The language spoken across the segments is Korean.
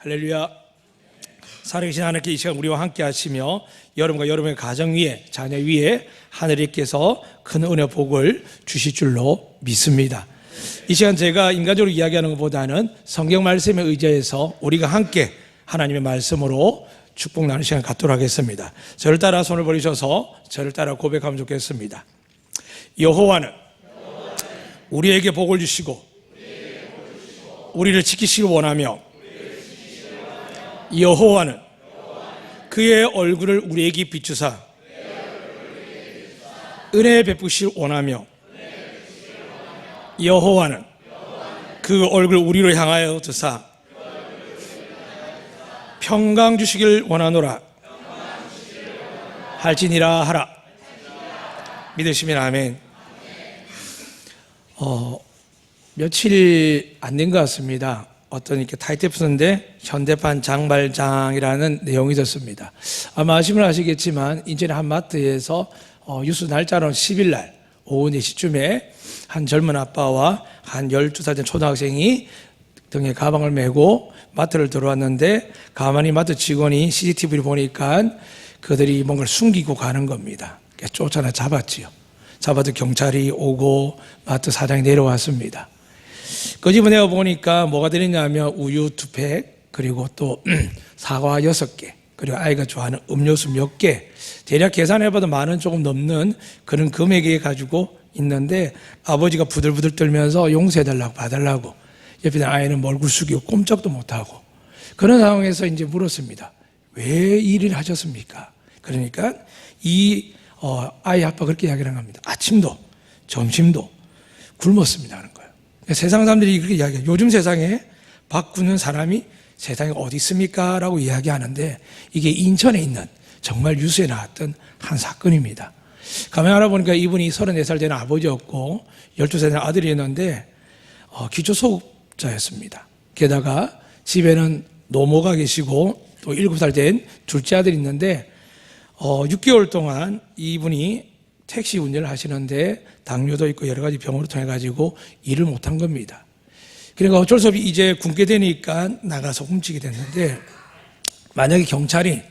할렐루야. 살아계신 하나님께 이 시간 우리와 함께 하시며 여러분과 여러분의 가정 위에, 자녀 위에 하늘께서 큰 은혜 복을 주실 줄로 믿습니다. 이 시간 제가 인간적으로 이야기하는 것보다는 성경 말씀에 의지해서 우리가 함께 하나님의 말씀으로 축복 나누는 시간 갖도록 하겠습니다. 저를 따라 손을 벌리셔서 저를 따라 고백하면 좋겠습니다. 여호와는 우리에게 복을 주시고 우리를 지키시길 원하며 여호와는 그의 얼굴을 우리에게 비추사 은혜 베푸시길 원하며 여호와는 그 얼굴 우리로 향하여 드사 평강 주시길 원하노라 할지니라 하라. 믿으시면 아멘. 며칠 안 된 것 같습니다. 어떤 이렇게 타이틀 쓰는데 현대판 장발장이라는 내용이 있었습니다. 아마 아시면 아시겠지만 인천의 한 마트에서 뉴스 날짜로는 10일 날 오후 4시쯤에 한 젊은 아빠와 한 12살 된 초등학생이 등에 가방을 메고 마트를 들어왔는데 가만히 마트 직원이 CCTV를 보니까 그들이 뭔가를 숨기고 가는 겁니다. 쫓아나 잡았지요. 잡아도 경찰이 오고 마트 사장이 내려왔습니다. 그 집은 내가 보니까 뭐가 들었냐면 우유 2팩, 그리고 또 사과 6개, 그리고 아이가 좋아하는 음료수 몇 개, 대략 계산해봐도 10,000원 조금 넘는 그런 금액이 가지고 있는데 아버지가 부들부들 떨면서 용서해달라고 봐달라고, 옆에 있는 아이는 얼굴 숙이고 꼼짝도 못하고 그런 상황에서 이제 물었습니다. 왜 이 일을 하셨습니까? 그러니까 이 아이 아빠 그렇게 이야기를 합니다. 아침도 점심도 굶었습니다 하는 거예요. 세상 사람들이 그렇게 이야기해요. 요즘 세상에 바꾸는 사람이 세상에 어디 있습니까? 라고 이야기하는데 이게 인천에 있는 정말 뉴스에 나왔던 한 사건입니다. 가만히 알아보니까 이분이 34살 되는 아버지였고 12살 되는 아들이었는데 기초수급자였습니다. 게다가 집에는 노모가 계시고 또 7살 된 둘째 아들이 있는데 6개월 동안 이분이 택시 운전을 하시는데 당뇨도 있고 여러 가지 병으로 통해 가지고 일을 못한 겁니다. 그러니까 어쩔 수 없이 이제 굶게 되니까 나가서 훔치게 됐는데, 만약에 경찰이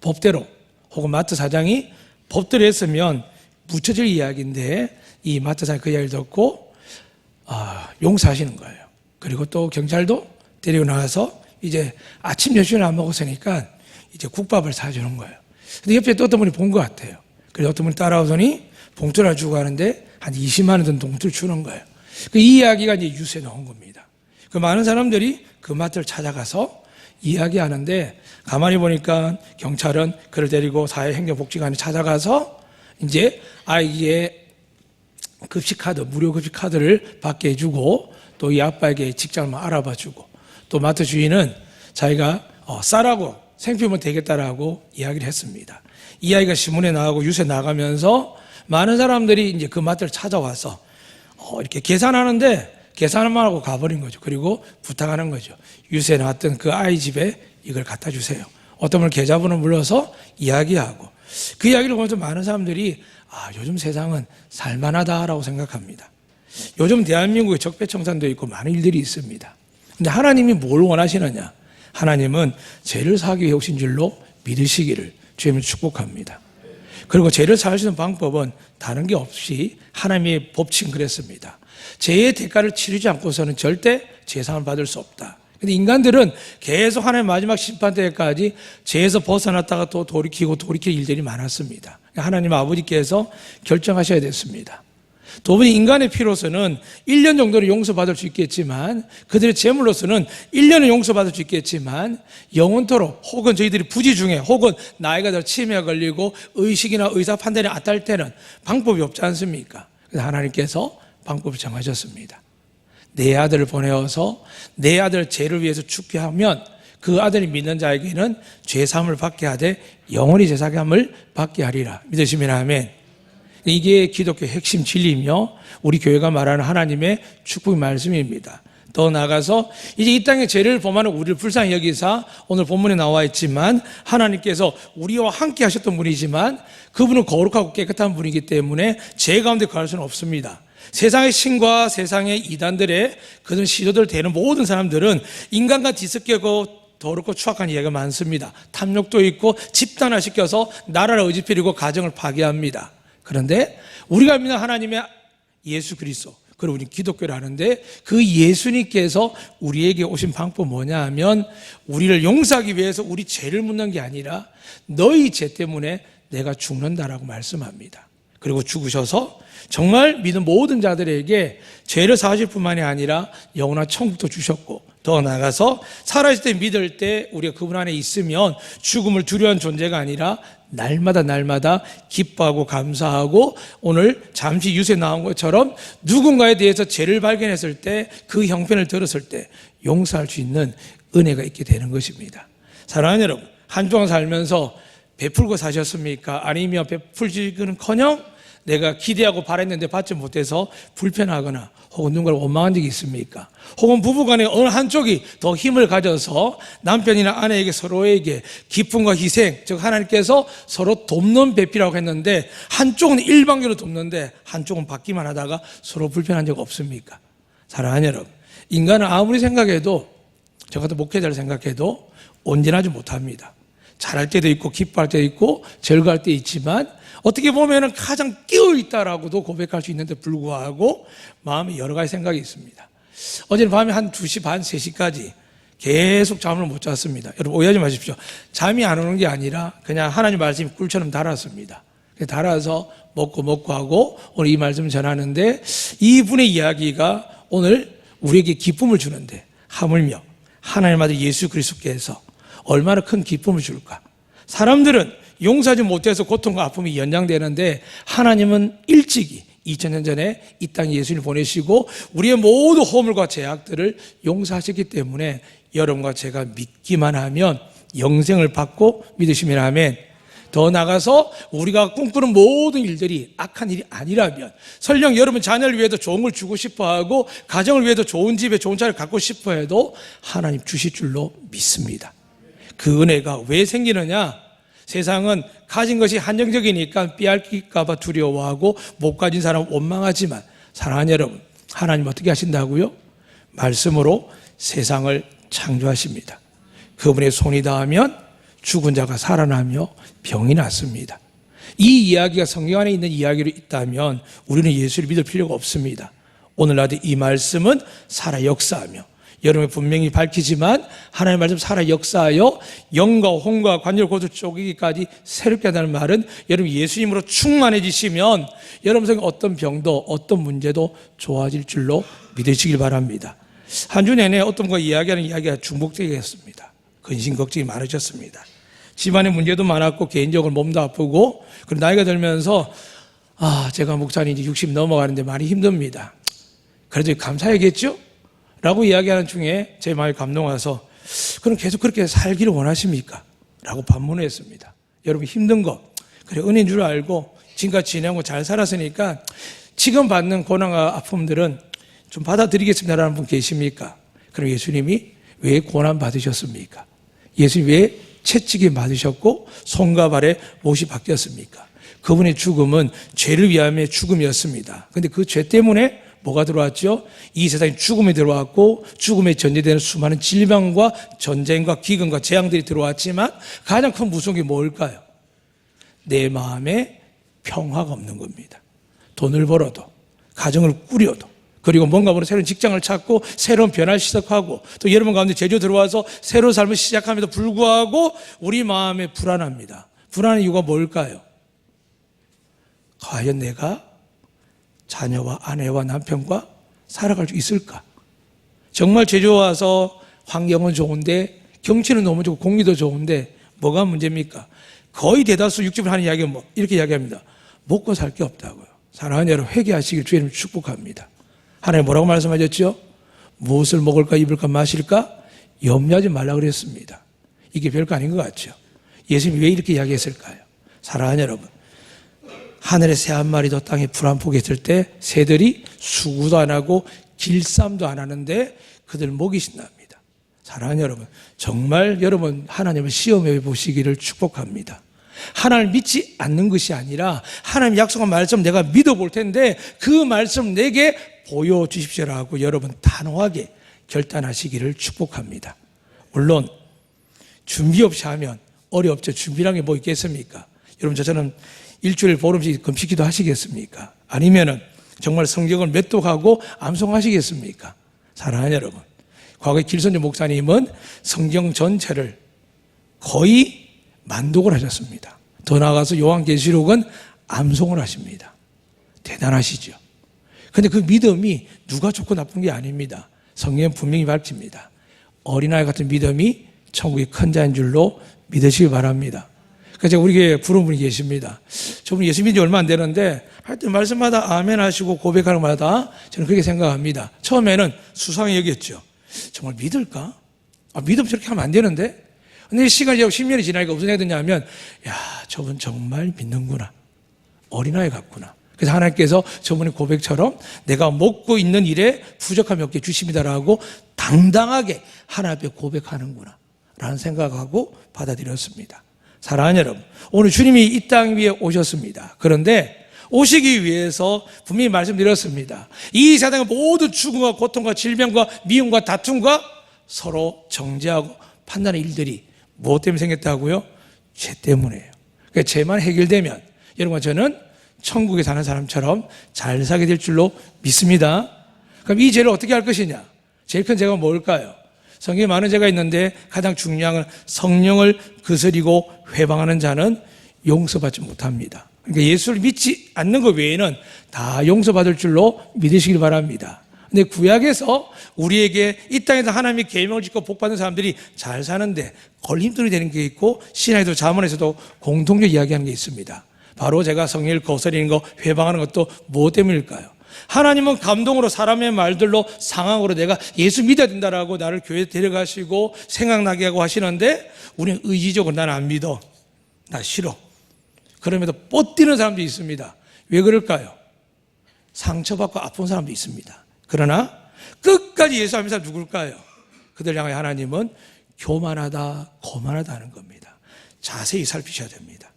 법대로 혹은 마트 사장이 법대로 했으면 묻혀질 이야기인데 이 마트 사장이 그 이야기를 듣고 용서하시는 거예요. 그리고 또 경찰도 데리고 나와서 이제 아침 점심을 안 먹었으니까 이제 국밥을 사주는 거예요. 근데 옆에 또 어떤 분이 본 것 같아요. 그래서 어떤 분이 따라오더니 봉투를 주고 하는데 한 20만 원 든 봉투를 주는 거예요. 이 이야기가 이제 뉴스에 나온 겁니다. 그 많은 사람들이 그 마트를 찾아가서 이야기하는데 가만히 보니까 경찰은 그를 데리고 사회행정복지관에 찾아가서 이제 아이의 급식카드, 무료 급식카드를 받게 해주고 또 이 아빠에게 직장을 알아봐주고 또 마트 주인은 자기가 쌀하고 생피우면 되겠다라고 이야기를 했습니다. 이 아이가 신문에 나가고 뉴스에 나가면서 많은 사람들이 이제 그 마트를 찾아와서 이렇게 계산하는데 계산만 하고 가버린 거죠. 그리고 부탁하는 거죠. 뉴스에 나왔던 그 아이 집에 이걸 갖다 주세요. 어떤 분은 계좌번호 물러서 이야기하고 그 이야기를 보면서 많은 사람들이 요즘 세상은 살만하다라고 생각합니다. 요즘 대한민국에 적폐청산도 있고 많은 일들이 있습니다. 근데 하나님이 뭘 원하시느냐? 하나님은 죄를 사하기 위해 오신 줄로 믿으시기를 주님을 축복합니다. 그리고 죄를 사할 수 있는 방법은 다른 게 없이 하나님의 법칙은 그랬습니다. 죄의 대가를 치르지 않고서는 절대 죄상을 받을 수 없다. 근데 인간들은 계속 하나님의 마지막 심판 때까지 죄에서 벗어났다가 또 돌이킬 일들이 많았습니다. 하나님 아버지께서 결정하셔야 됐습니다. 도무지 인간의 피로서는 1년 정도는 용서받을 수 있겠지만, 그들의 재물로서는 1년은 용서받을 수 있겠지만 영원토록, 혹은 저희들이 부지 중에 혹은 나이가 들어 치매가 걸리고 의식이나 의사 판단이 안 딸 때는 방법이 없지 않습니까? 그래서 하나님께서 방법을 정하셨습니다. 내 아들을 보내어서 내 아들 죄를 위해서 죽게 하면 그 아들이 믿는 자에게는 죄사함을 받게 하되 영원히 제사함을 받게 하리라. 믿으시면 아멘. 이게 기독교의 핵심 진리이며 우리 교회가 말하는 하나님의 축복의 말씀입니다. 더 나아가서 이제 이 땅의 죄를 범하는 우리를 불쌍히 여기사, 오늘 본문에 나와 있지만 하나님께서 우리와 함께 하셨던 분이지만 그분은 거룩하고 깨끗한 분이기 때문에 죄 가운데 거할 수는 없습니다. 세상의 신과 세상의 이단들의 그런 시도들 되는 모든 사람들은 인간과 뒤섞이고 더럽고 추악한 이야기가 많습니다. 탐욕도 있고 집단화시켜서 나라를 어지럽히고 가정을 파괴합니다. 그런데 우리가 믿는 하나님의 예수 그리스도, 그리고 우리 기독교를 하는데 그 예수님께서 우리에게 오신 방법 뭐냐 하면 우리를 용서하기 위해서 우리 죄를 묻는 게 아니라 너희 죄 때문에 내가 죽는다라고 말씀합니다. 그리고 죽으셔서 정말 믿는 모든 자들에게 죄를 사하실 뿐만이 아니라 영원한 천국도 주셨고, 더 나아가서 살아있을 때 믿을 때 우리가 그분 안에 있으면 죽음을 두려워하는 존재가 아니라 날마다 기뻐하고 감사하고, 오늘 잠시 유세 나온 것처럼 누군가에 대해서 죄를 발견했을 때 그 형편을 들었을 때 용서할 수 있는 은혜가 있게 되는 것입니다. 사랑하는 여러분, 한 주간 살면서 베풀고 사셨습니까? 아니면 베풀지는커녕 내가 기대하고 바랬는데 받지 못해서 불편하거나 혹은 누군가를 원망한 적이 있습니까? 혹은 부부간에 어느 한쪽이 더 힘을 가져서 남편이나 아내에게 서로에게 기쁨과 희생, 즉 하나님께서 서로 돕는 배필이라고 했는데 한쪽은 일방적으로 돕는데 한쪽은 받기만 하다가 서로 불편한 적 없습니까? 사랑하는 여러분, 인간은 아무리 생각해도, 저 같은 목회자를 생각해도 온전하지 못합니다. 잘할 때도 있고 기뻐할 때도 있고 절거할 때 있지만 어떻게 보면 가장 깨어있다라고도 고백할 수 있는데 불구하고 마음에 여러 가지 생각이 있습니다. 어제는 밤에 한 2시 반, 3시까지 계속 잠을 못 잤습니다. 여러분 오해하지 마십시오. 잠이 안 오는 게 아니라 그냥 하나님 말씀이 꿀처럼 달았습니다. 달아서 먹고 하고 오늘 이 말씀을 전하는데, 이분의 이야기가 오늘 우리에게 기쁨을 주는데 하물며 하나님 아들 예수 그리스도께서 얼마나 큰 기쁨을 줄까. 사람들은 용서하지 못해서 고통과 아픔이 연장되는데 하나님은 일찍이 2000년 전에 이 땅에 예수님을 보내시고 우리의 모든 허물과 죄악들을 용서하셨기 때문에 여러분과 제가 믿기만 하면 영생을 받고 믿으시면 아멘. 더 나가서 우리가 꿈꾸는 모든 일들이 악한 일이 아니라면, 설령 여러분 자녀를 위해서 좋은 걸 주고 싶어하고 가정을 위해서 좋은 집에 좋은 차를 갖고 싶어 해도 하나님 주실 줄로 믿습니다. 그 은혜가 왜 생기느냐? 세상은 가진 것이 한정적이니까 빼앗길까 봐 두려워하고 못 가진 사람은 원망하지만, 사랑하는 여러분, 하나님 어떻게 하신다고요? 말씀으로 세상을 창조하십니다. 그분의 손이 닿으면 죽은 자가 살아나며 병이 낫습니다. 이 이야기가 성경 안에 있는 이야기로 있다면 우리는 예수를 믿을 필요가 없습니다. 오늘날의 이 말씀은 살아 역사하며, 여러분이 분명히 밝히지만 하나님의 말씀 살아 역사하여 영과 혼과 관절 고도 쪼개기까지 새롭게 한다는 말은 여러분 예수님으로 충만해지시면 여러분 속에 어떤 병도 어떤 문제도 좋아질 줄로 믿으시길 바랍니다. 한 주 내내 어떤 분과 이야기하는 이야기가 중복되겠습니다. 근심 걱정이 많으셨습니다. 집안에 문제도 많았고 개인적으로 몸도 아프고, 그리고 나이가 들면서 제가 목사님 이제 60 넘어가는데 많이 힘듭니다. 그래도 감사해야겠죠? 라고 이야기하는 중에 제 마음이 감동와서, 그럼 계속 그렇게 살기를 원하십니까? 라고 반문했습니다. 여러분 힘든 거 그래 은혜인 줄 알고 지금까지 지내고 잘 살았으니까 지금 받는 고난과 아픔들은 좀 받아들이겠습니다라는 분 계십니까? 그럼 예수님이 왜 고난 받으셨습니까? 예수님이 왜 채찍이 맞으셨고 손과 발에 못이 바뀌었습니까? 그분의 죽음은 죄를 위함의 죽음이었습니다. 그런데 그 죄 때문에 뭐가 들어왔죠? 이 세상에 죽음이 들어왔고 죽음에 전제되는 수많은 질병과 전쟁과 기근과 재앙들이 들어왔지만 가장 큰 무서운 게 뭘까요? 내 마음에 평화가 없는 겁니다. 돈을 벌어도 가정을 꾸려도, 그리고 뭔가 모르는 새로운 직장을 찾고 새로운 변화를 시작하고 또 여러분 가운데 제주 들어와서 새로운 삶을 시작함에도 불구하고 우리 마음에 불안합니다. 불안한 이유가 뭘까요? 과연 내가 자녀와 아내와 남편과 살아갈 수 있을까? 정말 제주 와서 환경은 좋은데 경치는 너무 좋고 공기도 좋은데 뭐가 문제입니까? 거의 대다수 육집을 하는 이야기가 이렇게 이야기합니다. 먹고 살 게 없다고요. 사랑하는 여러분, 회개하시길 주님 축복합니다. 하나님 뭐라고 말씀하셨죠? 무엇을 먹을까 입을까 마실까 염려하지 말라 그랬습니다. 이게 별거 아닌 것 같죠? 예수님이 왜 이렇게 이야기했을까요? 사랑하는 여러분, 하늘에 새 한 마리도 땅에 풀 한 포기 있을 때 새들이 수구도 안 하고 길쌈도 안 하는데 그들 목이 신납니다. 사랑하는 여러분, 정말 여러분 하나님을 시험해 보시기를 축복합니다. 하나님을 믿지 않는 것이 아니라 하나님 약속한 말씀 내가 믿어볼 텐데 그 말씀 내게 보여주십시오라고 여러분 단호하게 결단하시기를 축복합니다. 물론 준비 없이 하면 어렵죠. 준비란 게 뭐 있겠습니까? 여러분 저처럼 일주일 보름씩 금식기도 하시겠습니까? 아니면은 정말 성경을 몇독하고 암송하시겠습니까? 사랑하는 여러분, 과거에 길선주 목사님은 성경 전체를 거의 만독을 하셨습니다. 더 나아가서 요한계시록은 암송을 하십니다. 대단하시죠. 그런데 그 믿음이 누가 좋고 나쁜 게 아닙니다. 성경은 분명히 밝힙니다. 어린아이 같은 믿음이 천국의 큰 자인 줄로 믿으시기 바랍니다. 그래서 우리 교회에 부른 분이 계십니다. 저분이 예수 믿은 지 얼마 안 되는데 하여튼 말씀마다 아멘 하시고 고백하는 마다 저는 그렇게 생각합니다. 처음에는 수상히 여겼죠. 정말 믿을까? 믿으면 저렇게 하면 안 되는데? 근데 시간이 지나고 10년이 지나니까 무슨 생각이 드냐면, 야, 저분 정말 믿는구나. 어린아이 같구나. 그래서 하나님께서 저분의 고백처럼 내가 먹고 있는 일에 부족함이 없게 주십니다라고 당당하게 하나님 앞에 고백하는구나 라는 생각하고 받아들였습니다. 사랑하는 여러분, 오늘 주님이 이 땅 위에 오셨습니다. 그런데 오시기 위해서 분명히 말씀드렸습니다. 이 세상의 모든 죽음과 고통과 질병과 미움과 다툼과 서로 정죄하고 판단의 일들이 무엇 때문에 생겼다고요? 죄 때문이에요. 그러니까 죄만 해결되면 여러분과 저는 천국에 사는 사람처럼 잘 살게 될 줄로 믿습니다. 그럼 이 죄를 어떻게 할 것이냐? 제일 큰 죄가 뭘까요? 성경에 많은 죄가 있는데 가장 중요한 건 성령을 거스리고 회방하는 자는 용서받지 못합니다. 그러니까 예수를 믿지 않는 것 외에는 다 용서받을 줄로 믿으시길 바랍니다. 근데 구약에서 우리에게 이 땅에서 하나님의 계명을 짓고 복받는 사람들이 잘 사는데 걸림돌이 되는 게 있고 신약에도 자문에서도 공통적 이야기하는 게 있습니다. 바로 제가 성령을 거스리는 거, 회방하는 것도 무엇 때문일까요? 하나님은 감동으로 사람의 말들로 상황으로 내가 예수 믿어야 된다라고 나를 교회에 데려가시고 생각나게 하고 하시는데 우리는 의지적으로 나는 안 믿어. 나 싫어. 그럼에도 뻗뛰는 사람도 있습니다. 왜 그럴까요? 상처받고 아픈 사람도 있습니다. 그러나 끝까지 예수 안 믿는 사람 누굴까요? 그들 향해 하나님은 교만하다, 거만하다 하는 겁니다. 자세히 살피셔야 됩니다.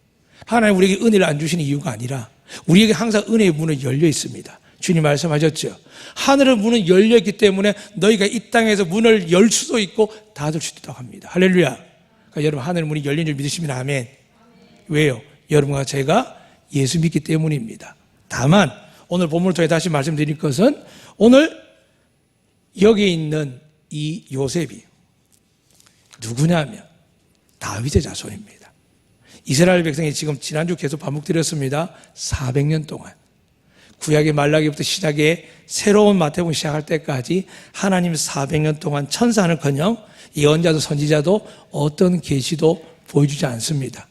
하나님 우리에게 은혜를 안 주시는 이유가 아니라 우리에게 항상 은혜의 문은 열려 있습니다. 주님 말씀하셨죠. 하늘의 문은 열려 있기 때문에 너희가 이 땅에서 문을 열 수도 있고 닫을 수도 있다고 합니다. 할렐루야. 그러니까 여러분 하늘의 문이 열린 줄 믿으시면 아멘. 왜요? 여러분과 제가 예수 믿기 때문입니다. 다만 오늘 본문을 통해 다시 말씀드릴 것은 오늘 여기 있는 이 요셉이 누구냐면 다윗의 자손입니다. 이스라엘 백성이 지금 지난주 계속 반복드렸습니다. 400년 동안 구약의 말라기부터 시작해 새로운 마태복음 시작할 때까지 하나님 400년 동안 천사는커녕 예언자도 선지자도 어떤 계시도 보여주지 않습니다.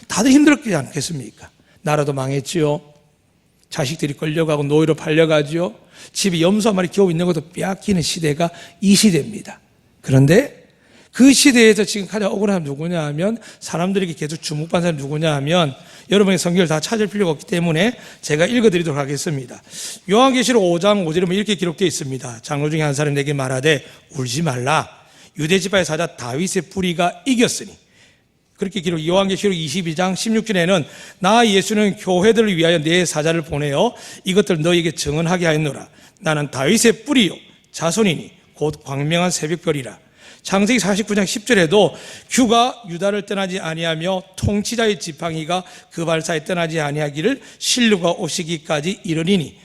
다들 힘들었지 않겠습니까? 나라도 망했지요. 자식들이 끌려가고 노예로 팔려가지요. 집에 염소 한 마리 겨우 있는 것도 빼앗기는 시대가 이 시대입니다. 그런데 그 시대에서 지금 가장 억울한 사람 누구냐 하면 사람들에게 계속 주목받는 사람 누구냐 하면 여러분의 성경을 다 찾을 필요가 없기 때문에 제가 읽어드리도록 하겠습니다. 요한계시록 5장 5절에 보면 이렇게 기록되어 있습니다. 장로 중에 한 사람이 내게 말하되 울지 말라. 유대지파의 사자 다윗의 뿌리가 이겼으니. 그렇게 기록 요한계시록 22장 16절에는 나 예수는 교회들을 위하여 내 사자를 보내어 이것들 너희에게 증언하게 하였노라. 나는 다윗의 뿌리요 자손이니 곧 광명한 새벽별이라. 창세기 49장 10절에도 규가 유다를 떠나지 아니하며 통치자의 지팡이가 그 발사에 떠나지 아니하기를 신루가 오시기까지 이르리니.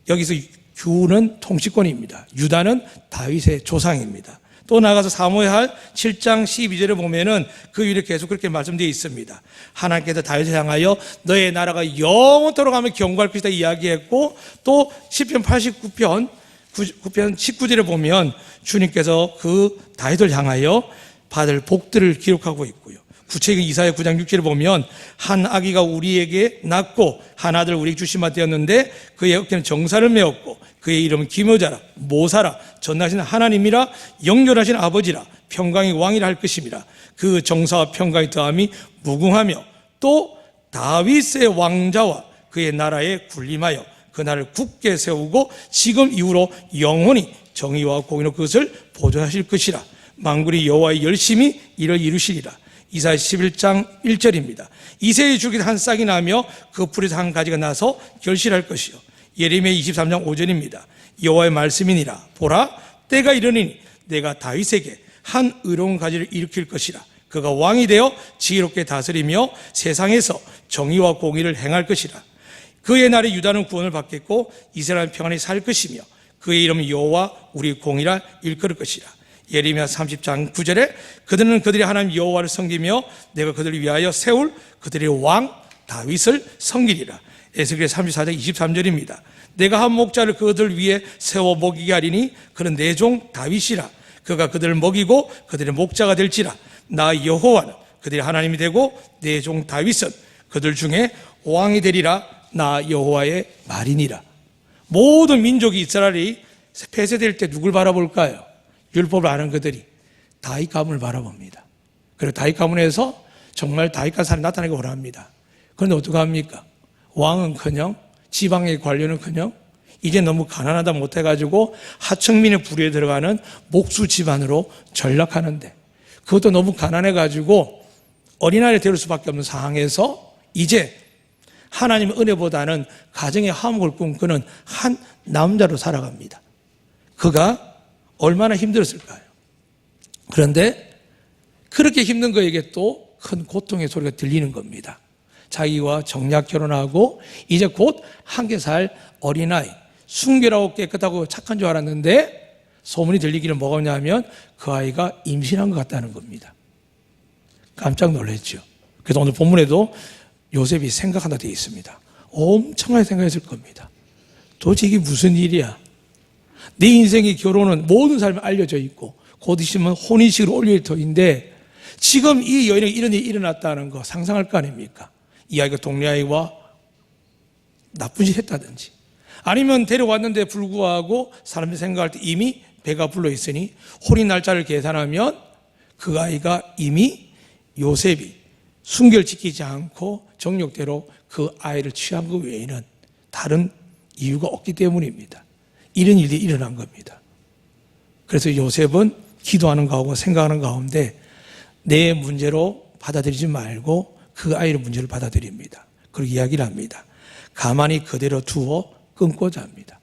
여기서 규는 통치권입니다. 유다는 다윗의 조상입니다. 또 나가서 사무엘하 7장 12절에 보면은 그 위에 계속 그렇게 말씀되어 있습니다. 하나님께서 다윗을 향하여 너의 나라가 영원토록 하며 경고할 것이다 이야기했고 또 시편 89편 19절에 보면 주님께서 그 다윗을 향하여 받을 복들을 기록하고 있고요. 구체적인 이사야 9장 6절에 보면 한 아기가 우리에게 낳고 한 아들 우리에게 주심마 되었는데 그의 어깨는 정사를 메었고 그의 이름은 기묘자라 모사라 전능하신 하나님이라 영존하신 아버지라 평강의 왕이라 할 것임이라. 그 정사와 평강의 더함이 무궁하며 또 다윗의 왕자와 그의 나라에 군림하여 그 나라를 굳게 세우고 지금 이후로 영원히 정의와 공의로 그것을 보존하실 것이라. 만군이 여호와의 열심히 이를 이루시리라. 이사야 11장 1절입니다. 이새의 줄기에 한 싹이 나며 그 풀에서 한 가지가 나서 결실할 것이요. 예레미야 23장 5절입니다. 여호와의 말씀이니라. 보라 때가 이르니 내가 다윗에게 한 의로운 가지를 일으킬 것이라. 그가 왕이 되어 지혜롭게 다스리며 세상에서 정의와 공의를 행할 것이라. 그의 날에 유다는 구원을 받겠고 이스라엘은 평안히 살 것이며 그의 이름은 여호와 우리 공이라 일컬을 것이라. 예레미야 30장 9절에 그들은 그들의 하나님 여호와를 섬기며 내가 그들을 위하여 세울 그들의 왕 다윗을 섬기리라. 에스겔 34장 23절입니다. 내가 한 목자를 그들 위에 세워 먹이게 하리니 그는 내 종 다윗이라. 그가 그들을 먹이고 그들의 목자가 될지라. 나 여호와는 그들의 하나님이 되고 내 종 다윗은 그들 중에 왕이 되리라. 나 여호와의 말이니라. 모든 민족이 이스라엘이 폐쇄될 때 누굴 바라볼까요? 율법을 아는 그들이 다윗 가문을 바라봅니다. 그리고 다윗 가문에서 정말 다윗과 사람이 나타나기 원합니다. 그런데 어떡합니까? 왕은커녕 지방의 관료는커녕 이제 너무 가난하다 못해가지고 하층민의 부류에 들어가는 목수 집안으로 전락하는데, 그것도 너무 가난해가지고 어린아이를 데릴 수밖에 없는 상황에서 이제 하나님의 은혜보다는 가정의 화목을 꿈꾸는 한 남자로 살아갑니다. 그가 얼마나 힘들었을까요? 그런데 그렇게 힘든 그에게 또 큰 고통의 소리가 들리는 겁니다. 자기와 정략 결혼하고 이제 곧 한 개 살 어린아이, 순결하고 깨끗하고 착한 줄 알았는데 소문이 들리기를 뭐냐면 그 아이가 임신한 것 같다는 겁니다. 깜짝 놀랐죠. 그래서 오늘 본문에도 요셉이 생각한다 되어 있습니다. 엄청나게 생각했을 겁니다. 도대체 이게 무슨 일이야? 내 인생의 결혼은 모든 사람이 알려져 있고 곧 있으면 혼인식을 올릴 터인데 지금 이 여인에게 이런 일이 일어났다는 거 상상할 거 아닙니까? 이 아이가 동네 아이와 나쁜 짓 했다든지 아니면 데려왔는데 불구하고 사람들이 생각할 때 이미 배가 불러 있으니 혼인 날짜를 계산하면 그 아이가 이미 요셉이 순결지키지 않고 정욕대로 그 아이를 취한 것 외에는 다른 이유가 없기 때문입니다. 이런 일이 일어난 겁니다. 그래서 요셉은 기도하는 가운데 생각하는 가운데 내 문제로 받아들이지 말고 그 아이의 문제를 받아들입니다. 그리고 이야기를 합니다. 가만히 그대로 두어 끊고자 합니다.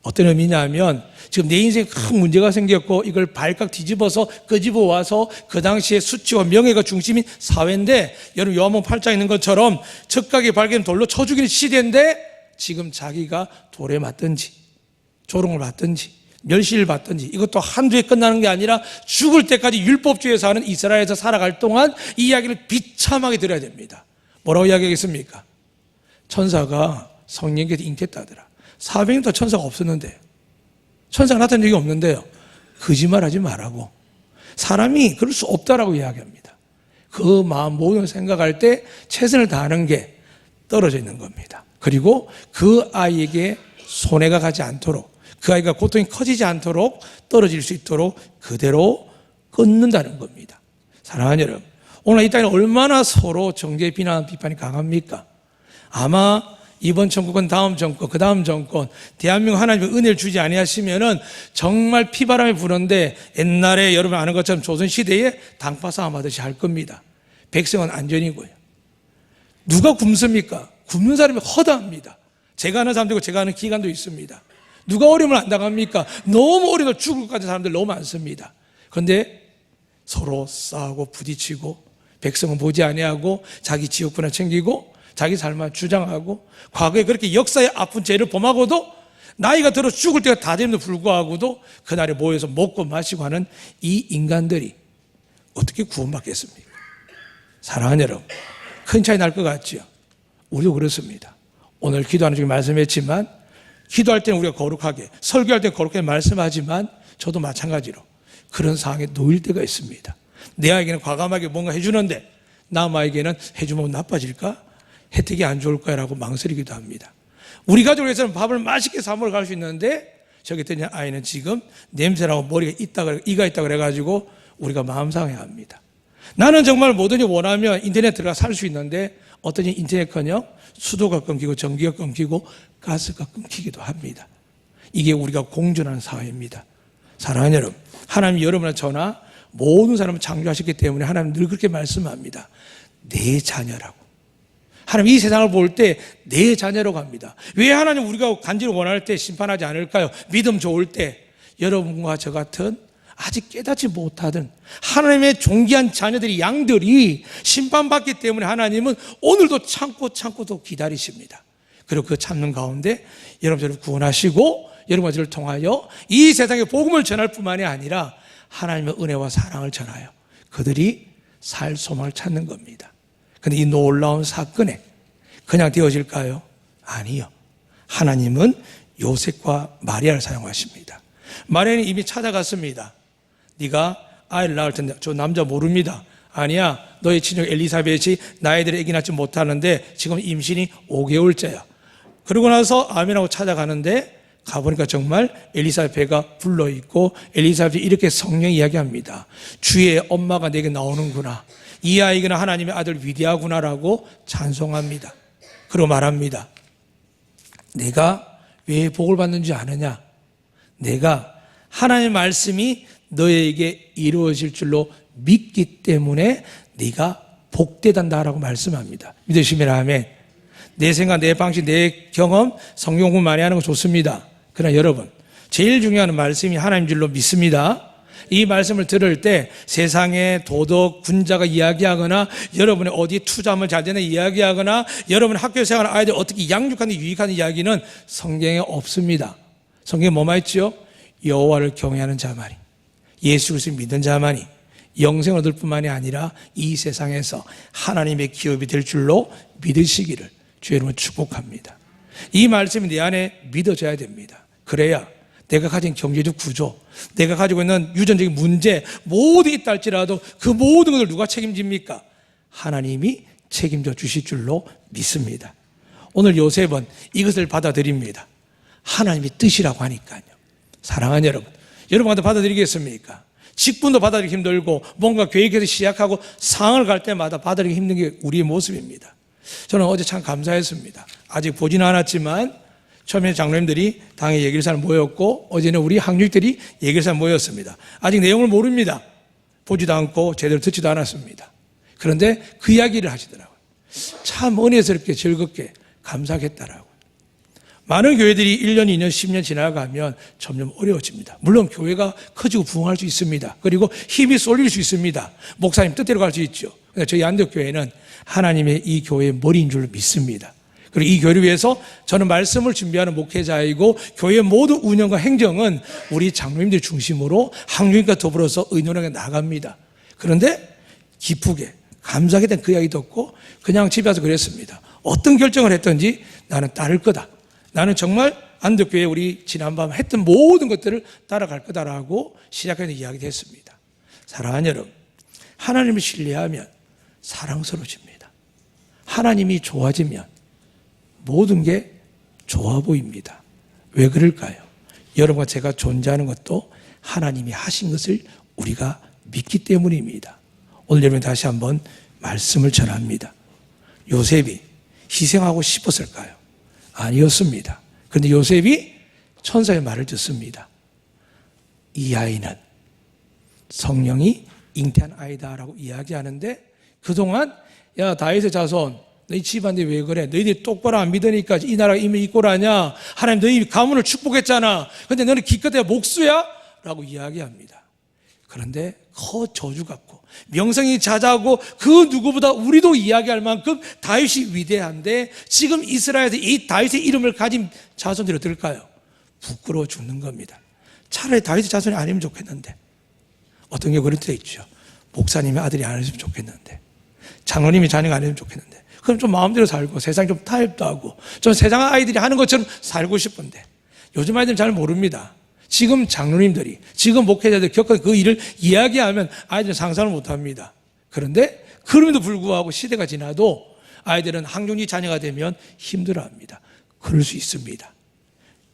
어떤 의미냐면 지금 내 인생에 큰 문제가 생겼고 이걸 발칵 뒤집어서 끄집어 와서 그 당시에 수치와 명예가 중심인 사회인데, 여러분 요한복음 8장에 있는 것처럼 젓가락에 발견 돌로 쳐 죽이는 시대인데 지금 자기가 돌에 맞든지 조롱을 받든지 멸시를 받든지 이것도 한두 해 끝나는 게 아니라 죽을 때까지 율법주의에 사는 이스라엘에서 살아갈 동안 이 이야기를 비참하게 들어야 됩니다. 뭐라고 이야기하겠습니까? 천사가 성령께서 잉태했다더라. 400년 동안 천사가 없었는데, 천사가 나타난 적이 없는데요. 거짓말하지 말라고. 사람이 그럴 수 없다라고 이야기합니다. 그 마음 모든 걸 생각할 때 최선을 다하는 게 떨어져 있는 겁니다. 그리고 그 아이에게 손해가 가지 않도록, 그 아이가 고통이 커지지 않도록 떨어질 수 있도록 그대로 끊는다는 겁니다. 사랑하는 여러분, 오늘 이 땅에 얼마나 서로 정죄, 비난, 비판이 강합니까? 아마 이번 정권은 다음 정권, 그 다음 정권, 대한민국 하나님의 은혜를 주지 아니하시면은 정말 피바람이 부는데 옛날에 여러분 아는 것처럼 조선시대에 당파 싸움 하듯이 할 겁니다. 백성은 안전이고요. 누가 굶습니까? 굶는 사람이 허다합니다. 제가 아는 사람도 있고 제가 아는 기관도 있습니다. 누가 어려움을 안 당합니까? 너무 어려워 죽을 것 같은 사람들 너무 많습니다. 그런데 서로 싸우고 부딪히고 백성은 보지 아니하고 자기 지역구나 챙기고 자기 삶만 주장하고 과거에 그렇게 역사의 아픈 죄를 범하고도 나이가 들어 죽을 때가 다 되는데 불구하고도 그날에 모여서 먹고 마시고 하는 이 인간들이 어떻게 구원받겠습니까? 사랑하는 여러분, 큰 차이 날 것 같죠? 우리도 그렇습니다. 오늘 기도하는 중에 말씀했지만 기도할 때는 우리가 거룩하게, 설교할 때는 거룩하게 말씀하지만 저도 마찬가지로 그런 상황에 놓일 때가 있습니다. 내 아이에게는 과감하게 뭔가 해주는데 남아에게는 해주면 나빠질까? 혜택이 안 좋을까라고 망설이기도 합니다. 우리 가족을 위해서는 밥을 맛있게 사 먹으러 갈 수 있는데 저기 있던 아이는 지금 냄새나고 머리가 있다가 이가 있다 그래가지고 우리가 마음 상해야 합니다. 나는 정말 뭐든지 원하면 인터넷 들어가 살 수 있는데 어떤 인터넷커녕 수도가 끊기고 전기가 끊기고 가스가 끊기기도 합니다. 이게 우리가 공존하는 사회입니다. 사랑하는 여러분, 하나님이 여러분과 저나 모든 사람을 창조하셨기 때문에 하나님 늘 그렇게 말씀합니다. 내 자녀라고. 하나님 이 세상을 볼 때 내 자녀라고 합니다. 왜 하나님 우리가 간절히 원할 때 심판하지 않을까요? 믿음 좋을 때 여러분과 저 같은 아직 깨닫지 못하던 하나님의 존귀한 자녀들이, 양들이 심판받기 때문에 하나님은 오늘도 참고 또 기다리십니다. 그리고 그 참는 가운데 여러분 저를 구원하시고 여러분과 저를 통하여 이 세상에 복음을 전할 뿐만이 아니라 하나님의 은혜와 사랑을 전하여 그들이 살 소망을 찾는 겁니다. 그런데 이 놀라운 사건에 그냥 되어질까요? 아니요. 하나님은 요셉과 마리아를 사용하십니다. 마리아는 이미 찾아갔습니다. 네가 아이를 낳을 텐데 저 남자 모릅니다. 아니야, 너의 친척 엘리사벳이 나이들의 아기 낳지 못하는데 지금 임신이 5개월째야. 그러고 나서 아멘하고 찾아가는데 가보니까 정말 엘리사벳가 불러있고 엘리사벳이 이렇게 성령 이야기합니다. 주의 엄마가 내게 나오는구나. 이 아이가 하나님의 아들 위대하구나라고 찬송합니다. 그리고 말합니다. 내가 왜 복을 받는지 아느냐? 내가 하나님의 말씀이 너에게 이루어질 줄로 믿기 때문에 네가 복되단다라고 말씀합니다. 믿으시면 아멘. 내 생각, 내 방식, 내 경험, 성경 공부 많이 하는 거 좋습니다. 그러나 여러분, 제일 중요한 말씀이 하나님 줄로 믿습니다. 이 말씀을 들을 때 세상의 도덕, 군자가 이야기하거나 여러분의 어디 투자하면 잘 되나 이야기하거나 여러분 학교 생활 아이들 어떻게 양육하는 게 유익한 이야기는 성경에 없습니다. 성경에 뭐만 있죠? 여호와를 경외하는 자만이, 예수 그리스도를 믿는 자만이 영생을 얻을 뿐만이 아니라 이 세상에서 하나님의 기업이 될 줄로 믿으시기를 주 여러분 축복합니다. 이 말씀이 내 안에 믿어져야 됩니다. 그래야 내가 가진 경제적 구조, 내가 가지고 있는 유전적인 문제 모두 있다 할지라도 그 모든 것을 누가 책임집니까? 하나님이 책임져 주실 줄로 믿습니다. 오늘 요셉은 이것을 받아들입니다. 하나님의 뜻이라고 하니까요. 사랑하는 여러분, 여러분한테 받아들이겠습니까? 직분도 받아들이기 힘들고 뭔가 계획해서 시작하고 상황을 갈 때마다 받아들이기 힘든 게 우리의 모습입니다. 저는 어제 참 감사했습니다. 아직 보지는 않았지만 처음에 장로님들이 당의 예결사를 모였고 어제는 우리 학육들이 예결사를 모였습니다. 아직 내용을 모릅니다. 보지도 않고 제대로 듣지도 않았습니다. 그런데 그 이야기를 하시더라고요. 참 은혜스럽게 즐겁게 감사하겠다라고. 많은 교회들이 1년, 2년, 10년 지나가면 점점 어려워집니다. 물론 교회가 커지고 부흥할 수 있습니다. 그리고 힘이 쏠릴 수 있습니다. 목사님 뜻대로 갈 수 있죠. 저희 안덕교회는 하나님의 이 교회의 머리인 줄 믿습니다. 그리고 이 교회를 위해서 저는 말씀을 준비하는 목회자이고 교회 모든 운영과 행정은 우리 장로님들 중심으로 학령과 더불어서 의논하게 나갑니다. 그런데 기쁘게 감사하게 된 그 이야기 듣고 그냥 집에 와서 그랬습니다. 어떤 결정을 했든지 나는 따를 거다. 나는 정말 안덕교회 우리 지난밤 했던 모든 것들을 따라갈 거다라고 시작하는 이야기도 했습니다. 사랑하는 여러분, 하나님을 신뢰하면 사랑스러워집니다. 하나님이 좋아지면 모든 게 좋아 보입니다. 왜 그럴까요? 여러분과 제가 존재하는 것도 하나님이 하신 것을 우리가 믿기 때문입니다. 오늘 여러분 다시 한번 말씀을 전합니다. 요셉이 희생하고 싶었을까요? 아니었습니다. 그런데 요셉이 천사의 말을 듣습니다. 이 아이는 성령이 잉태한 아이다라고 이야기하는데 그동안 야 다윗의 자손 너희 집안데 왜 그래? 너희들이 똑바로 안 믿으니까 이 나라가 이미 이꼴아냐? 하나님 너희 가문을 축복했잖아. 그런데 너는 기껏해야 목수야? 라고 이야기합니다. 그런데 저주 같고 명성이 자자하고 그 누구보다 우리도 이야기할 만큼 다윗이 위대한데 지금 이스라엘에서 이 다윗의 이름을 가진 자손들이 어떨까요? 부끄러워 죽는 겁니다. 차라리 다윗의 자손이 아니면 좋겠는데 어떤 경우 그런 데 있죠. 목사님의 아들이 아니었으면 좋겠는데 장로님이 자녀가 아니었으면 좋겠는데 그럼 좀 마음대로 살고 세상 좀 타협도 하고 좀 세상 아이들이 하는 것처럼 살고 싶은데 요즘 아이들은 잘 모릅니다. 지금 장로님들이 지금 목회자들 겪은 그 일을 이야기하면 아이들은 상상을 못합니다. 그런데 그럼에도 불구하고 시대가 지나도 아이들은 항종리 자녀가 되면 힘들어합니다. 그럴 수 있습니다.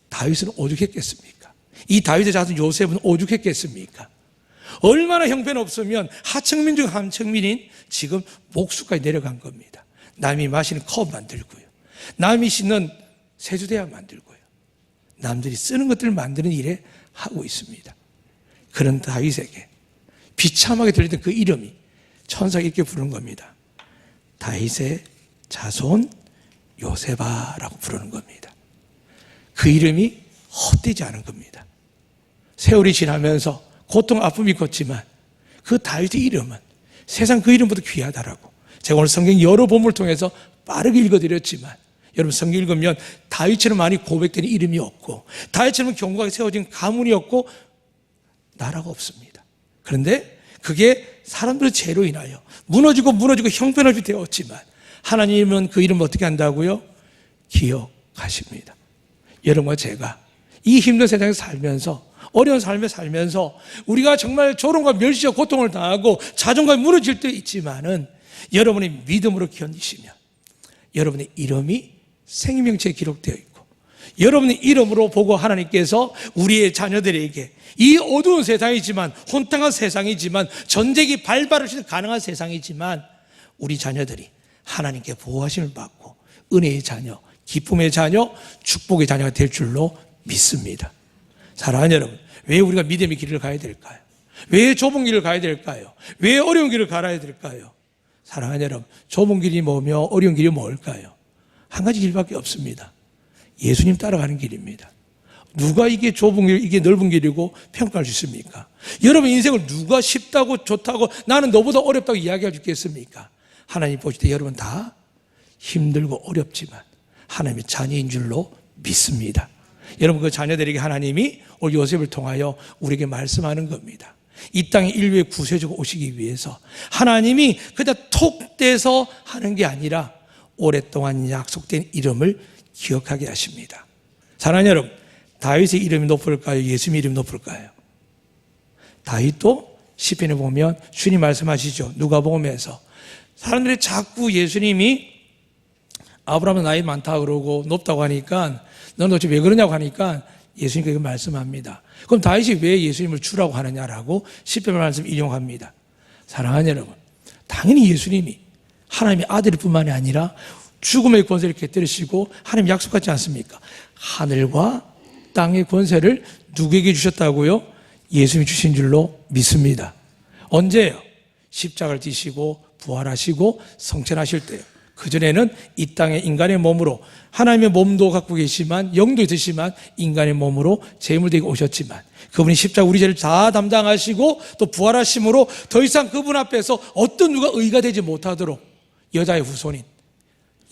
다윗은 오죽했겠습니까? 이 다윗의 자손 요셉은 오죽했겠습니까? 얼마나 형편없으면 하층민 중 하층민인 지금 목수까지 내려간 겁니다. 남이 마시는 컵 만들고요. 남이 씻는 세수대야 만들고요. 남들이 쓰는 것들을 만드는 일에 하고 있습니다. 그런 다윗에게 비참하게 들리던 그 이름이 천사가 이렇게 부르는 겁니다. 다윗의 자손 요셉아라고 부르는 겁니다. 그 이름이 헛되지 않은 겁니다. 세월이 지나면서 고통, 아픔이 컸지만 그 다윗의 이름은 세상 그 이름보다 귀하다라고. 제가 오늘 성경 여러 본문을 통해서 빠르게 읽어드렸지만 여러분 성경 읽으면 다윗처럼 많이 고백되는 이름이 없고 다윗처럼 견고하게 세워진 가문이 없고 나라가 없습니다. 그런데 그게 사람들의 죄로 인하여 무너지고 형편없이 되었지만 하나님은 그 이름을 어떻게 한다고요? 기억하십니다. 여러분과 제가 이 힘든 세상에서 살면서 어려운 삶에 살면서 우리가 정말 조롱과 멸시와 고통을 당하고 자존감이 무너질 때 있지만은 여러분의 믿음으로 견디시면 여러분의 이름이 생명체에 기록되어 있고 여러분의 이름으로 보고 하나님께서 우리의 자녀들에게 이 어두운 세상이지만 혼탁한 세상이지만 전쟁이 발발할 수 가능한 세상이지만 우리 자녀들이 하나님께 보호하심을 받고 은혜의 자녀, 기쁨의 자녀, 축복의 자녀가 될 줄로 믿습니다. 사랑하는 여러분, 왜 우리가 믿음의 길을 가야 될까요? 왜 좁은 길을 가야 될까요? 왜 어려운 길을 가야 될까요? 사랑하는 여러분, 좁은 길이 뭐며 어려운 길이 뭘까요? 한 가지 길밖에 없습니다. 예수님 따라가는 길입니다. 누가 이게 좁은 길, 이게 넓은 길이고 평가할 수 있습니까? 여러분 인생을 누가 쉽다고 좋다고 나는 너보다 어렵다고 이야기할 수 있겠습니까? 하나님 보실 때 여러분 다 힘들고 어렵지만 하나님의 자녀인 줄로 믿습니다. 여러분 그 자녀들에게 하나님이 오늘 요셉을 통하여 우리에게 말씀하는 겁니다. 이 땅에 인류의 구세주가 오시기 위해서 하나님이 그냥 톡 떼서 하는 게 아니라 오랫동안 약속된 이름을 기억하게 하십니다. 사랑하는 여러분, 다윗의 이름이 높을까요? 예수님의 이름이 높을까요? 다윗도 시편에 보면 주님 말씀하시죠. 누가복음에서 사람들이 자꾸 예수님이 아브라함은 나이 많다 그러고 높다고 하니까 너는 도대체 왜 그러냐고 하니까 예수님께서 말씀합니다. 그럼 다윗이 왜 예수님을 주라고 하느냐라고 시편 말씀 인용합니다. 사랑하는 여러분, 당연히 예수님이 하나님의 아들일 뿐만이 아니라 죽음의 권세를 깨뜨리시고 하나님 약속하지 않습니까? 하늘과 땅의 권세를 누구에게 주셨다고요? 예수님이 주신 줄로 믿습니다. 언제요? 십자가를 지시고 부활하시고 성천하실 때요. 그전에는 이 땅에 인간의 몸으로 하나님의 몸도 갖고 계시지만 영도 있으시지만 인간의 몸으로 제물 되게 오셨지만 그분이 십자가 우리 죄를 다 담당하시고 또 부활하심으로 더 이상 그분 앞에서 어떤 누가 의가 되지 못하도록 여자의 후손인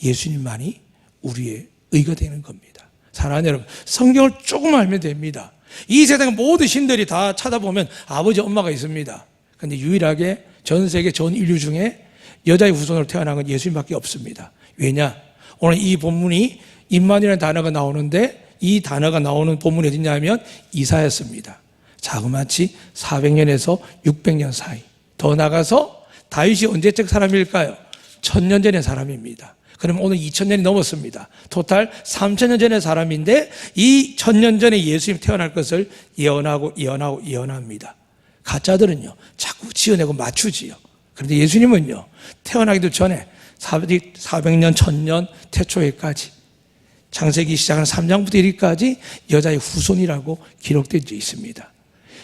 예수님만이 우리의 의가 되는 겁니다. 사랑하는 여러분, 성경을 조금 알면 됩니다. 이 세상의 모든 신들이 다 찾아보면 아버지 엄마가 있습니다. 그런데 유일하게 전 세계 전 인류 중에 여자의 후손으로 태어난 건 예수님밖에 없습니다. 왜냐? 오늘 이 본문이 임마누엘이라는 단어가 나오는데 이 단어가 나오는 본문이 어디냐면 이사야서입니다. 자그마치 400년에서 600년 사이. 더 나가서 다윗이 언제적 사람일까요? 1000년 전의 사람입니다. 그러면 오늘 2000년이 넘었습니다. 토탈 3000년 전의 사람인데 이 1000년 전에 예수님 태어날 것을 예언합니다. 가짜들은요 자꾸 지어내고 맞추지요. 그런데 예수님은요 태어나기도 전에 400년, 1000년, 태초에까지 창세기 시작하는 3장부터 1기까지 여자의 후손이라고 기록되어 있습니다.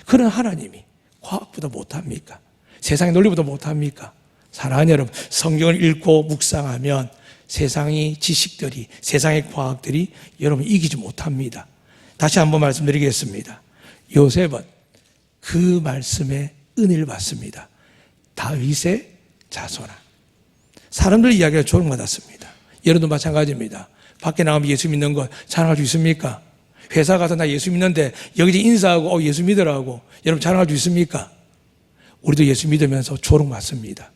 그런 하나님이 과학보다 못합니까? 세상의 논리보다 못합니까? 사랑하는 여러분, 성경을 읽고 묵상하면 세상의 지식들이, 세상의 과학들이 여러분 이기지 못합니다. 다시 한번 말씀드리겠습니다. 요셉은 그 말씀에 은혜를 받습니다. 다윗의 자손아. 사람들 이야기가 조롱받았습니다. 여러분도 마찬가지입니다. 밖에 나가면 예수 믿는 거 자랑할 수 있습니까? 회사 가서 나 예수 믿는데 여기서 인사하고 예수 믿으라고 여러분 자랑할 수 있습니까? 우리도 예수 믿으면서 조롱받습니다.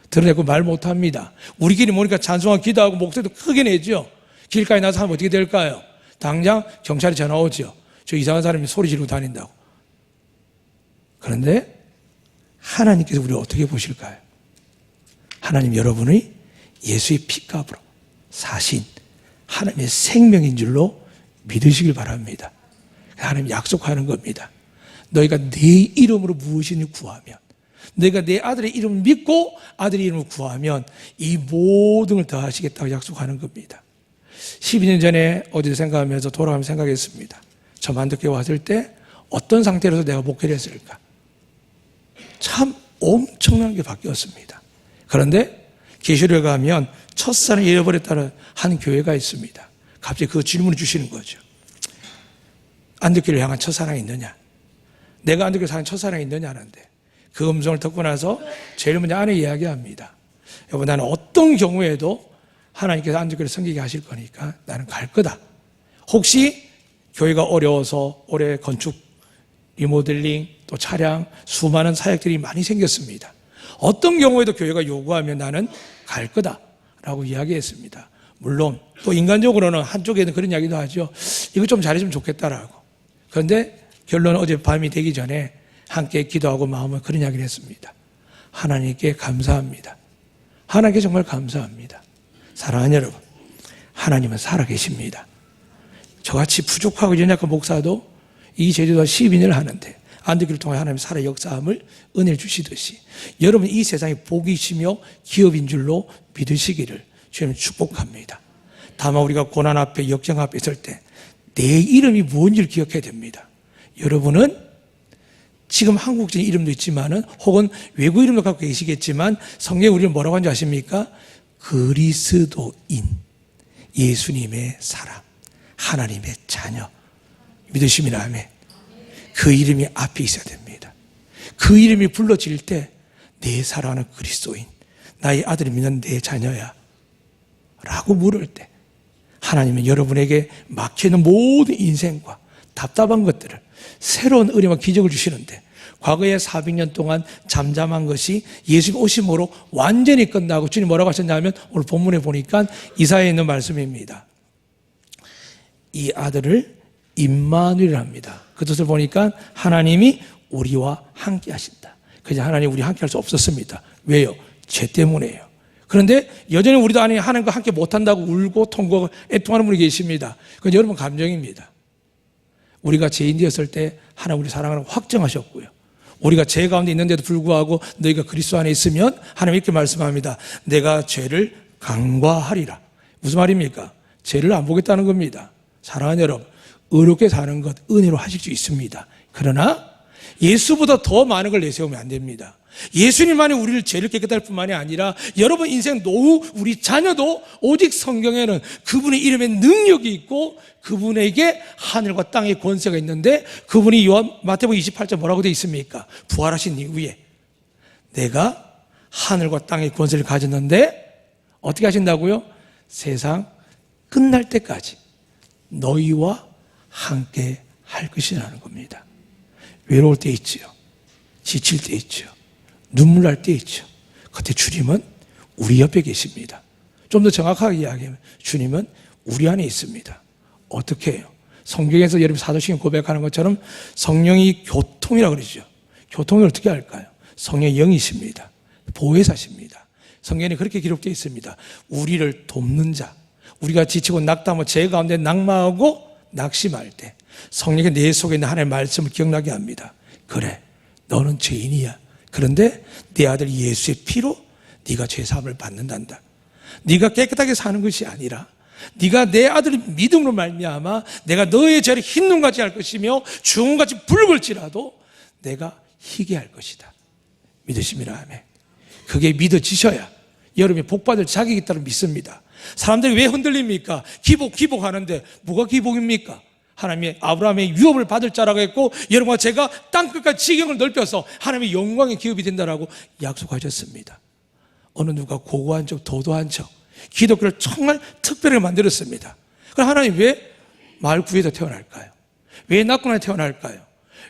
드러내고 말 못합니다. 우리끼리 모니까 찬송하고 기도하고 목소리도 크게 내죠. 길가에 나서 하면 어떻게 될까요? 당장 경찰에 전화 오죠. 저 이상한 사람이 소리 지르고 다닌다고. 그런데 하나님께서 우리를 어떻게 보실까요? 하나님 여러분의 예수의 피값으로 사신 하나님의 생명인 줄로 믿으시길 바랍니다. 하나님 약속하는 겁니다. 너희가 내 이름으로 무엇이니 구하면, 너희가 내 아들의 이름을 믿고 아들의 이름을 구하면 이 모든 걸 더하시겠다고 약속하는 겁니다. 12년 전에 어디서 생각하면서 돌아가면서 생각했습니다. 저 만덕교회 왔을 때 어떤 상태로서 내가 목회를 했을까? 참 엄청난 게 바뀌었습니다. 그런데 계시록에 가면 첫사랑을 잃어버렸다는 한 교회가 있습니다. 갑자기 그 질문을 주시는 거죠. 안덕교회를 향한 첫사랑이 있느냐? 내가 안되기로 사는 첫사랑이 있느냐 하는데 그 음성을 듣고 나서 제일 먼저 아내 이야기합니다. 여보, 나는 어떤 경우에도 하나님께서 안되기로 섬기게 하실 거니까 나는 갈 거다. 혹시 교회가 어려워서 올해 건축, 리모델링, 또 차량, 수많은 사역들이 많이 생겼습니다. 어떤 경우에도 교회가 요구하면 나는 갈 거다라고 이야기했습니다. 물론 또 인간적으로는 한쪽에는 그런 이야기도 하죠. 이거 좀 잘해주면 좋겠다라고. 그런데 결론은 어제 밤이 되기 전에 함께 기도하고 마음을 그런 이야기를 했습니다. 하나님께 감사합니다. 하나님께 정말 감사합니다. 사랑하는 여러분, 하나님은 살아계십니다. 저같이 부족하고 연약한 목사도 이 제주도와 12년을 하는데 안되기를 통해 하나님 살아 역사함을 은혜를 주시듯이 여러분 이 세상에 복이시며 기업인 줄로 믿으시기를 주님 축복합니다. 다만 우리가 고난 앞에 역경 앞에 있을 때 내 이름이 무엇인지를 기억해야 됩니다. 여러분은 지금 한국적인 이름도 있지만은 혹은 외국 이름도 갖고 계시겠지만 성경에 우리는 뭐라고 하는지 아십니까? 그리스도인, 예수님의 사람, 하나님의 자녀. 믿으시면 아멘. 그 이름이 앞에 있어야 됩니다. 그 이름이 불러질 때 내 사랑하는 그리스도인, 나의 아들이 믿는 내 자녀야 라고 물을 때 하나님은 여러분에게 막히는 모든 인생과 답답한 것들을 새로운 은혜와 기적을 주시는데 과거에 400년 동안 잠잠한 것이 예수님 오심으로 완전히 끝나고 주님 뭐라고 하셨냐면 오늘 본문에 보니까 이사야에 있는 말씀입니다. 이 아들을 임마누엘이라 합니다. 그 뜻을 보니까 하나님이 우리와 함께 하신다. 그냥 하나님 우리 함께 할 수 없었습니다. 왜요? 죄 때문에요. 그런데 여전히 우리도 아니 하나님과 함께 못한다고 울고 통곡하고 애통하는 분이 계십니다. 그건 여러분 감정입니다. 우리가 죄인 되었을 때 하나님 우리 사랑하는 걸 확정하셨고요. 우리가 죄 가운데 있는데도 불구하고 너희가 그리스도 안에 있으면 하나님 이렇게 말씀합니다. 내가 죄를 간과하리라. 무슨 말입니까? 죄를 안 보겠다는 겁니다. 사랑하는 여러분, 의롭게 사는 것 은혜로 하실 수 있습니다. 그러나 예수보다 더 많은 걸 내세우면 안 됩니다. 예수님만이 우리를 죄를 깨끗하게 할 뿐만이 아니라 여러분 인생 노후 우리 자녀도 오직 성경에는 그분의 이름에 능력이 있고 그분에게 하늘과 땅의 권세가 있는데 그분이 마태복음 28절 뭐라고 되어 있습니까? 부활하신 이후에 내가 하늘과 땅의 권세를 가졌는데 어떻게 하신다고요? 세상 끝날 때까지 너희와 함께 할 것이라는 겁니다. 외로울 때 있지요. 지칠 때 있지요. 눈물 날 때 있죠. 그때 주님은 우리 옆에 계십니다. 좀 더 정확하게 이야기하면 주님은 우리 안에 있습니다. 어떻게 해요? 성경에서 여러분 사도신경 고백하는 것처럼 성령이 교통이라고 그러죠. 교통을 어떻게 할까요? 성령의 영이십니다. 보혜사십니다. 성경에 그렇게 기록되어 있습니다. 우리를 돕는 자, 우리가 지치고 낙담하고 죄 가운데 낙마하고 낙심할 때 성령이 내 속에 있는 하나님의 말씀을 기억나게 합니다. 그래, 너는 죄인이야. 그런데 내 아들 예수의 피로 네가 죄사함을 받는단다. 네가 깨끗하게 사는 것이 아니라 네가 내 아들의 믿음으로 말미암아 내가 너의 죄를 흰 눈같이 할 것이며 주홍같이 붉을지라도 내가 희게 할 것이다. 믿으십니다. 아멘. 그게 믿어지셔야 여러분이 복받을 자격이 있다고 믿습니다. 사람들이 왜 흔들립니까? 기복하는데 뭐가 기복입니까? 하나님의 아브라함의 유업을 받을 자라고 했고 여러분과 제가 땅끝까지 지경을 넓혀서 하나님의 영광의 기업이 된다라고 약속하셨습니다. 어느 누가 고고한 척 도도한 척 기독교를 정말 특별하게 만들었습니다. 그럼 하나님 왜 말구에서 태어날까요? 왜 낙고나에 태어날까요?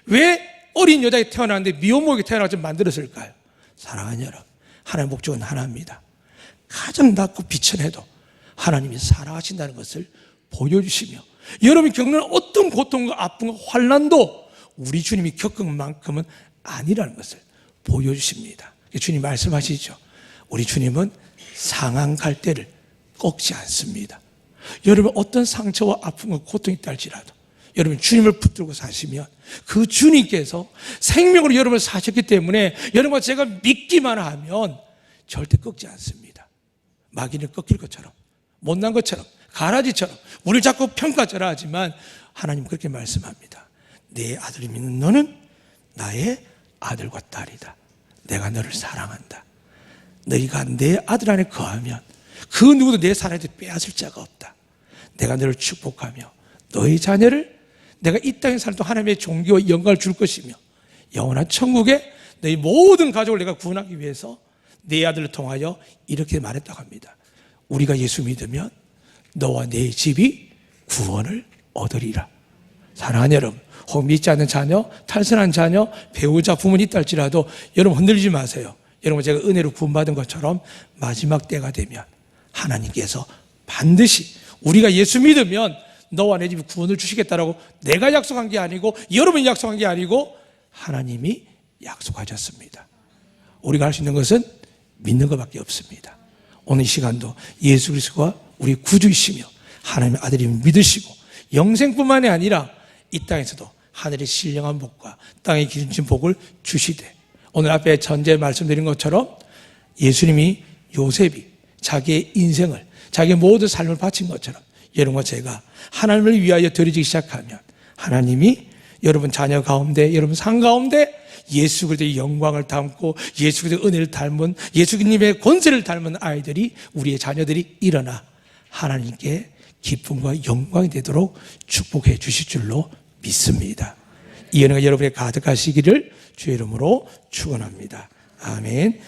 왜 어린 여자에 태어났는데 미혼모에게 태어나게 만들었을까요? 사랑하는 여러분, 하나님의 목적은 하나입니다. 가장 낮고 비천해도 하나님이 사랑하신다는 것을 보여주시며 여러분이 겪는 어떤 고통과 아픔과 환난도 우리 주님이 겪은 만큼은 아니라는 것을 보여주십니다. 주님 말씀하시죠. 우리 주님은 상한 갈대를 꺾지 않습니다. 여러분 어떤 상처와 아픔과 고통이 있다 할지라도 여러분 주님을 붙들고 사시면 그 주님께서 생명으로 여러분을 사셨기 때문에 여러분과 제가 믿기만 하면 절대 꺾지 않습니다. 마귀는 꺾일 것처럼 못난 것처럼 가라지처럼 우리를 자꾸 평가절하 하지만 하나님 그렇게 말씀합니다. 내 아들을 믿는 너는 나의 아들과 딸이다. 내가 너를 사랑한다. 너희가 내 아들 안에 거하면 그 누구도 내 사랑을 빼앗을 자가 없다. 내가 너를 축복하며 너희 자녀를 내가 이 땅에 살 동안 하나님의 존귀와 영광을 줄 것이며 영원한 천국에 너희 모든 가족을 내가 구원하기 위해서 내 아들을 통하여 이렇게 말했다고 합니다. 우리가 예수 믿으면 너와 내 집이 구원을 얻으리라. 사랑하는 여러분, 혹 믿지 않는 자녀, 탈선한 자녀, 배우자, 부모님 있다 할지라도 여러분 흔들리지 마세요. 여러분, 제가 은혜로 구원받은 것처럼 마지막 때가 되면 하나님께서 반드시 우리가 예수 믿으면 너와 내 집이 구원을 주시겠다라고 내가 약속한 게 아니고 여러분이 약속한 게 아니고 하나님이 약속하셨습니다. 우리가 할 수 있는 것은 믿는 것밖에 없습니다. 오늘 이 시간도 예수 그리스도가 우리 구주이시며 하나님의 아들임을 믿으시고 영생뿐만이 아니라 이 땅에서도 하늘의 신령한 복과 땅의 기름진 복을 주시되, 오늘 앞에 전제 말씀드린 것처럼 예수님이 요셉이 자기의 인생을, 자기의 모든 삶을 바친 것처럼 여러분과 제가 하나님을 위하여 드리기 시작하면 하나님이 여러분 자녀 가운데, 여러분 삶 가운데 예수 그리스도의 영광을 담고 예수 그리스도의 은혜를 닮은, 예수님의 권세를 닮은 아이들이, 우리의 자녀들이 일어나 하나님께 기쁨과 영광이 되도록 축복해 주실 줄로 믿습니다. 이 은혜가 여러분의 가득하시기를 주의 이름으로 축원합니다. 아멘.